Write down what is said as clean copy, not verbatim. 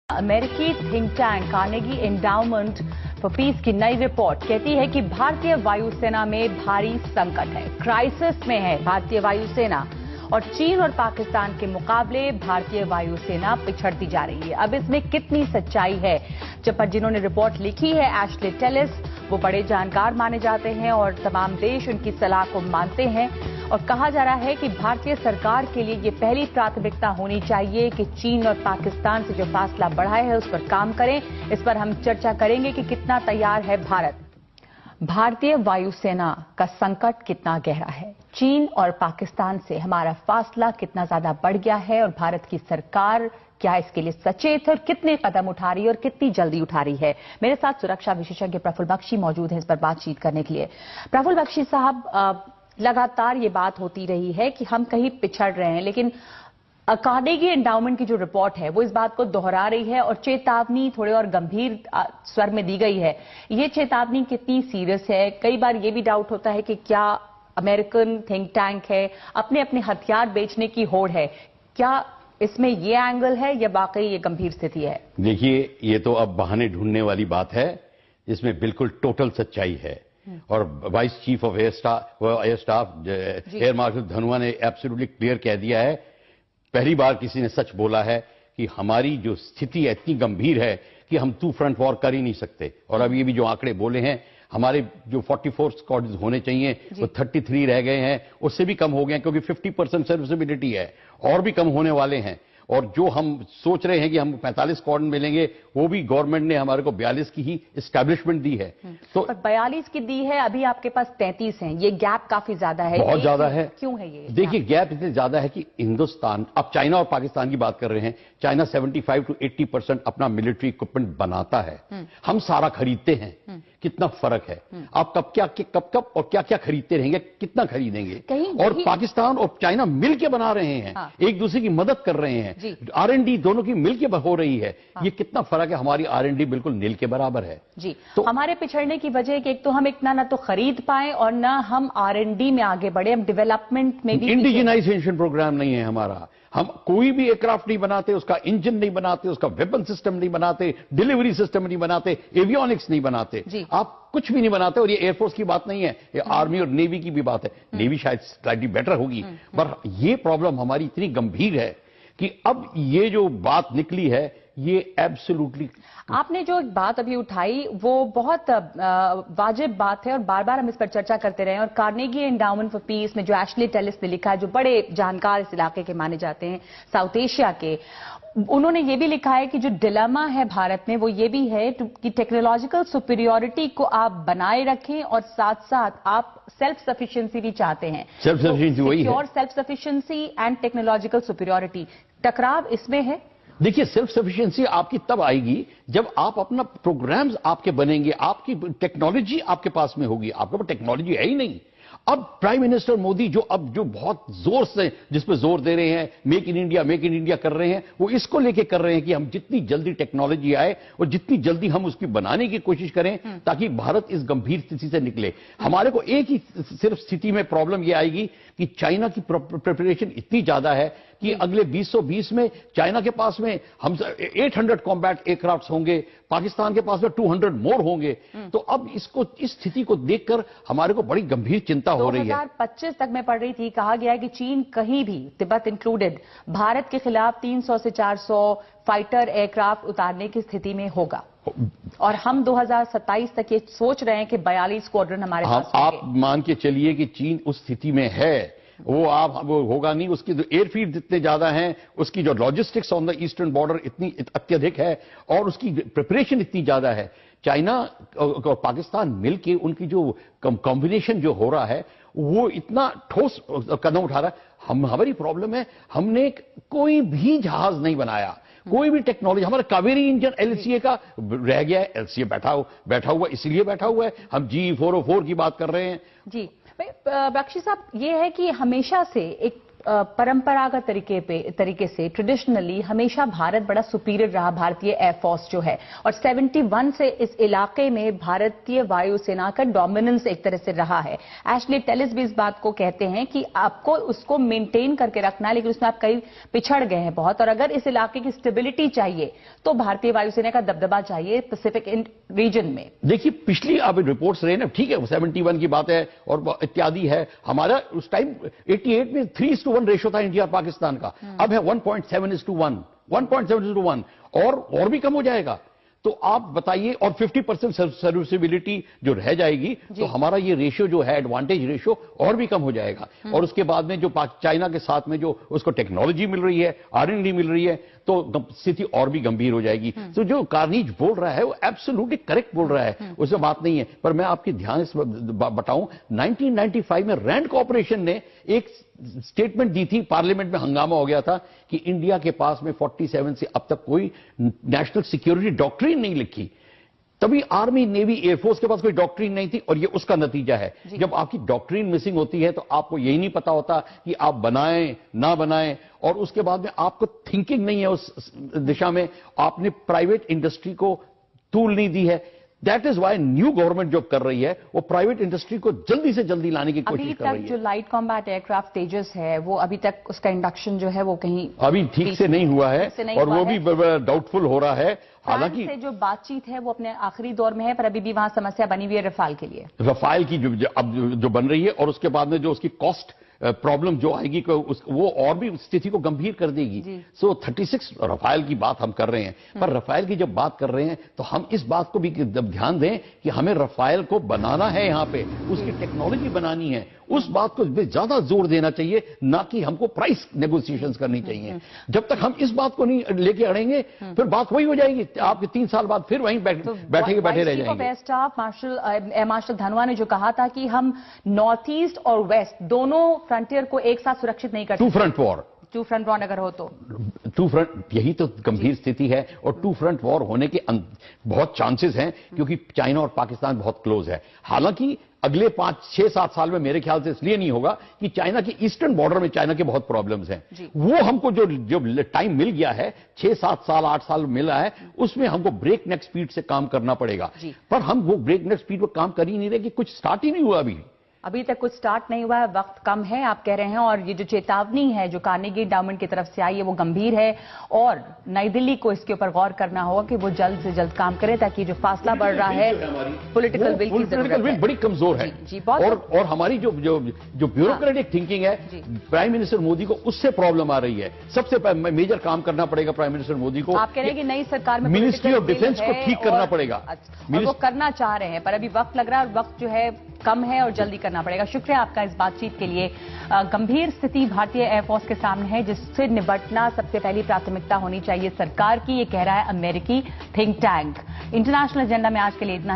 अमेरिकी think tank Carnegie endowment for piece की नई रिपोर्ट कहती है कि भारतीय वायुसेना में भारी संकट है, क्राइसिस में है भारतीय वायुसेना और चीन और पाकिस्तान के मुकाबले भारतीय वायुसेना पिछड़ती जा रही है। अब इसमें कितनी सच्चाई है? जिन्होंने रिपोर्ट लिखी है एशले टेलिस, वो बड़े जानकार माने जाते हैं और तमाम देश उनकी सलाह को मानते हैं और कहा जा रहा है कि भारतीय सरकार के लिए ये पहली प्राथमिकता होनी चाहिए कि चीन और पाकिस्तान से जो फासला बढ़ा है उस पर काम करें। इस पर हम चर्चा करेंगे कि कितना तैयार है भारत। भारतीय वायुसेना का संकट कितना गहरा है, चीन और पाकिस्तान से हमारा फासला कितना ज्यादा बढ़ गया है और भारत की सरकार क्या इसके लिए सचेत है और कितने कदम उठा रही है और कितनी जल्दी उठा रही है। मेरे साथ सुरक्षा विशेषज्ञ प्रफुल्ल बख्शी मौजूद हैं इस पर बातचीत करने के लिए। प्रफुल्ल बख्शी साहब, लगातार ये बात होती रही है कि हम कहीं पिछड़ रहे हैं, लेकिन कार्नेगी एंडाउमेंट की जो रिपोर्ट है वो इस बात को दोहरा रही है और चेतावनी थोड़े और गंभीर स्वर में दी गई है। ये चेतावनी कितनी सीरियस है? कई बार ये भी डाउट होता है कि क्या अमेरिकन थिंक टैंक है, अपने अपने हथियार बेचने की होड़ है, क्या इसमें ये एंगल है या वाकई ये गंभीर स्थिति है? देखिए, ये तो अब बहाने ढूंढने वाली बात है, इसमें बिल्कुल टोटल सच्चाई है। और vice chief of air staff air marshal Dhanoa ने एब्सोल्युटली क्लियर कह दिया है, पहली बार किसी ने सच बोला है कि हमारी जो स्थिति है इतनी गंभीर है कि हम टू फ्रंट वॉर कर ही नहीं सकते। और अब ये भी जो आंकड़े बोले हैं, हमारे जो 44 स्क्वाड्स होने चाहिए वो 33 रह गए हैं, उससे भी कम हो गए हैं क्योंकि 50% सर्विसेबिलिटी है, और भी कम होने वाले हैं। और जो हम सोच रहे हैं कि हम 45 स्क्वाड मिलेंगे, वो भी गवर्नमेंट ने हमारे को 42 की ही एस्टैब्लिशमेंट दी है। तो 42 की दी है, अभी आपके पास 33 हैं, ये गैप काफी ज्यादा है। बहुत ज्यादा है। क्यों है ये? देखिए, गैप इसलिए ज्यादा है कि हिंदुस्तान, अब चाइना और पाकिस्तान की बात कर रहे हैं, चाइना 75 to 80% अपना मिलिट्री इक्विपमेंट बनाता है, हम सारा खरीदते हैं। कितना फर्क है? आप कब और क्या क्या खरीदते रहेंगे, कितना खरीदेंगे? और पाकिस्तान और चाइना मिलके बना रहे हैं, एक दूसरे की मदद कर रहे हैं, R&D दोनों की मिलके हो रही है। ये कितना फर्क है? हमारी R&D बिल्कुल नील के बराबर है जी। तो हमारे पिछड़ने की वजह कि एक तो हम इतना ना तो खरीद पाए और ना हम R&D में आगे बढ़े, हम डेवलपमेंट में भी इंडिजिनाइजेशन प्रोग्राम नहीं है हमारा। हम कोई भी एयरक्राफ्ट नहीं बनाते, उसका इंजन नहीं बनाते, उसका वेपन सिस्टम नहीं बनाते, डिलीवरी सिस्टम नहीं बनाते, एवियोनिक्स नहीं बनाते, आप कुछ भी नहीं बनाते। और ये एयरफोर्स की बात नहीं है, ये आर्मी और नेवी की भी बात है। नेवी शायद स्लाइटली बेटर होगी, पर ये प्रॉब्लम हमारी इतनी गंभीर है कि अब ये जो बात निकली है ये एब्सोल्युटली। आपने जो एक बात अभी उठाई वो बहुत वाजिब बात है और बार बार हम इस पर चर्चा करते रहे हैं। और कार्नेगी एंडाउमेंट फॉर पीस में जो एशले टेलिस ने लिखा है, जो बड़े जानकार इस इलाके के माने जाते हैं, साउथ एशिया के, उन्होंने ये भी लिखा है कि जो डिलेमा है भारत में वो ये भी है कि टेक्नोलॉजिकल सुपीरियोरिटी को आप बनाए रखें और साथ साथ आप सेल्फ सफिशिएंसी भी चाहते हैं। सेल्फ सफिशिएंसी वही है, और self sufficiency and technological superiority, टकराव इसमें है। देखिए, सेल्फ सफिशिएंसी आपकी तब आएगी जब आप अपना प्रोग्राम्स आपके बनेंगे, आपकी टेक्नोलॉजी आपके पास में होगी। आपके पास टेक्नोलॉजी है ही नहीं। अब प्राइम मिनिस्टर मोदी जो बहुत जोर से जिस पे जोर दे रहे हैं, मेक इन इंडिया कर रहे हैं, वो इसको लेके कर रहे हैं कि हम जितनी जल्दी टेक्नोलॉजी आए और जितनी जल्दी हम उसकी बनाने की कोशिश करें ताकि भारत इस गंभीर स्थिति से निकले। हमारे को एक ही सिर्फ स्थिति में प्रॉब्लम ये आएगी कि चाइना की प्रिपरेशन इतनी ज्यादा है कि अगले 2020 में चाइना के पास में हम 800 कॉम्बैट एयरक्राफ्ट होंगे, पाकिस्तान के पास में 200 मोर होंगे। तो अब इसको, इस स्थिति को देखकर हमारे को बड़ी गंभीर चिंता हो रही है। 2025 तक मैं पढ़ रही थी, कहा गया है कि चीन कहीं भी, तिब्बत इंक्लूडेड, भारत के खिलाफ 300 से 400 फाइटर एयरक्राफ्ट उतारने की स्थिति में होगा। और हम 2027 तक ये सोच रहे हैं कि 42 स्क्वाड्रन हमारे पास। आप मान के चलिए कि चीन उस स्थिति में है, वो होगा नहीं। उसकी जो एयरफील्ड इतने ज्यादा हैं, उसकी जो logistics on the eastern border इतनी अत्यधिक है और उसकी प्रिपरेशन इतनी ज्यादा है। चाइना और पाकिस्तान मिलके उनकी जो कॉम्बिनेशन जो हो रहा है वो इतना ठोस कदम उठा रहा है। हमारी प्रॉब्लम है, हमने कोई भी जहाज नहीं बनाया, कोई भी टेक्नोलॉजी। हमारा कावेरी इंजन LCA का रह गया है, LCA बैठा हुआ इसलिए बैठा हुआ है। हम GE 404 की बात कर रहे हैं। जी बख्शी साहब, ये है कि हमेशा से एक परंपरागत तरीके से ट्रेडिशनली हमेशा भारत बड़ा सुपीरियर रहा, भारतीय एयरफोर्स जो है, और 71 से इस इलाके में भारतीय वायुसेना का डोमिनेंस एक तरह से रहा है। एशली टेलिस भी इस बात को कहते हैं कि आपको उसको मेंटेन करके रखना है, लेकिन उसमें आप कई पिछड़ गए हैं बहुत, और अगर इस इलाके की स्टेबिलिटी चाहिए तो भारतीय वायुसेना का दबदबा चाहिए पैसिफिक रीजन में। देखिए, पिछली अब रिपोर्ट्स रहे ना, ठीक है, 71 की बात है और इत्यादि है। हमारा उस टाइम 88 में 3:1 रेशो था इंडिया और पाकिस्तान का, अब है 1.7:1, 1.7:1, और भी कम हो जाएगा। तो आप बताइए, और 50% सर्विसिबिलिटी जो रह जाएगी, तो हमारा ये रेशियो जो है, एडवांटेज रेशियो, और भी कम हो जाएगा। और उसके बाद में जो चाइना के साथ में जो उसको टेक्नोलॉजी मिल रही है, R&D मिल रही है, तो स्थिति और भी गंभीर हो जाएगी। तो जो कार्निज बोल रहा है वो एब्सोल्युटली करेक्ट बोल रहा है, उसमें बात नहीं है। पर मैं आपकी ध्यान से बताऊं, 1995 में रैंड कॉर्पोरेशन ने एक स्टेटमेंट दी थी, पार्लियामेंट में हंगामा हो गया था कि इंडिया के पास में 47 से अब तक कोई नेशनल सिक्योरिटी डॉक्ट्रिन नहीं लिखी। तभी आर्मी, नेवी, एयरफोर्स के पास कोई डॉक्ट्रिन नहीं थी, और ये उसका नतीजा है। जब आपकी डॉक्ट्रिन मिसिंग होती है तो आपको यही नहीं पता होता कि आप बनाएं ना बनाएं, और उसके बाद में आपको थिंकिंग नहीं है उस दिशा में, आपने प्राइवेट इंडस्ट्री को टूल नहीं दी है। That is why new government जो कर रही है वो प्राइवेट इंडस्ट्री को जल्दी से जल्दी लाने की कोशिश कर रही है। अभी तक जो लाइट कॉम्बैट एयरक्राफ्ट तेजस है, वो अभी तक उसका इंडक्शन जो है वो कहीं अभी ठीक से नहीं हुआ है, और वो भी डाउटफुल हो रहा है। हालांकि से जो बातचीत है वो अपने आखिरी दौर में है, पर अभी भी वहां समस्या बनी हुई है रफाल के लिए, रफाल की जो बन रही है, और उसके बाद में जो उसकी कॉस्ट प्रॉब्लम जो आएगी वो और भी स्थिति को गंभीर कर देगी। सो 36 रफाल की बात हम कर रहे हैं, पर रफाल की जब बात कर रहे हैं तो हम इस बात को भी ध्यान दें कि हमें रफाल को बनाना है, यहां पे उसकी टेक्नोलॉजी बनानी है, उस बात को ज्यादा जोर देना चाहिए, ना कि हमको प्राइस नेगोशिएशंस करनी चाहिए। जब तक हम इस बात को नहीं लेके अड़ेंगे फिर बात वही हो जाएगी, आपके 3 साल बाद फिर वहीं बैठे रह जाएंगे। Air staff air marshal Dhanoa ने जो कहा था कि हम नॉर्थ ईस्ट और वेस्ट दोनों फ्रंटियर को एक साथ सुरक्षित नहीं कर सकते। टू फ्रंट वॉर अगर हो तो टू फ्रंट, यही तो गंभीर स्थिति है, और टू फ्रंट वॉर होने के बहुत चांसेस हैं, क्योंकि चाइना और पाकिस्तान बहुत क्लोज है। हालांकि अगले 5-6-7 साल में मेरे ख्याल से इसलिए नहीं होगा कि चाइना की ईस्टर्न बॉर्डर में चाइना के बहुत प्रॉब्लम्स हैं। वो हमको जो टाइम मिल गया है, 6-7 साल 8 साल मिला है, उसमें हमको ब्रेक नेक स्पीड से काम करना पड़ेगा। पर हम वो ब्रेक नेक स्पीड पर काम कर ही नहीं रहे, कि कुछ स्टार्ट ही नहीं हुआ अभी तक कुछ स्टार्ट नहीं हुआ है, वक्त कम है आप कह रहे हैं, और ये जो चेतावनी है जो कार्नेगी एंडाउमेंट की तरफ से आई है वो गंभीर है, और नई दिल्ली को इसके ऊपर गौर करना होगा कि वो जल्द से जल्द काम करे, ताकि जो फासला बढ़ रहा है पॉलिटिकल विल की जरूरत है, बड़ी कमजोर है। और हमारी जो ब्यूरोक्रेटिक थिंकिंग है, प्राइम मिनिस्टर मोदी को उससे प्रॉब्लम आ रही है। सबसे मेजर काम करना पड़ेगा प्राइम मिनिस्टर मोदी को। आप कह रहे हैं कि नई सरकार में मिनिस्ट्री ऑफ डिफेंस को ठीक करना पड़ेगा, और वो करना चाह रहे हैं, पर अभी वक्त लग रहा है, और वक्त जो है कम है, और जल्दी करना पड़ेगा। शुक्रिया आपका इस बातचीत के लिए। गंभीर स्थिति भारतीय एयरफोर्स के सामने है, जिससे निपटना सबसे पहली प्राथमिकता होनी चाहिए सरकार की, ये कह रहा है अमेरिकी थिंक टैंक। इंटरनेशनल एजेंडा में आज के लिए इतना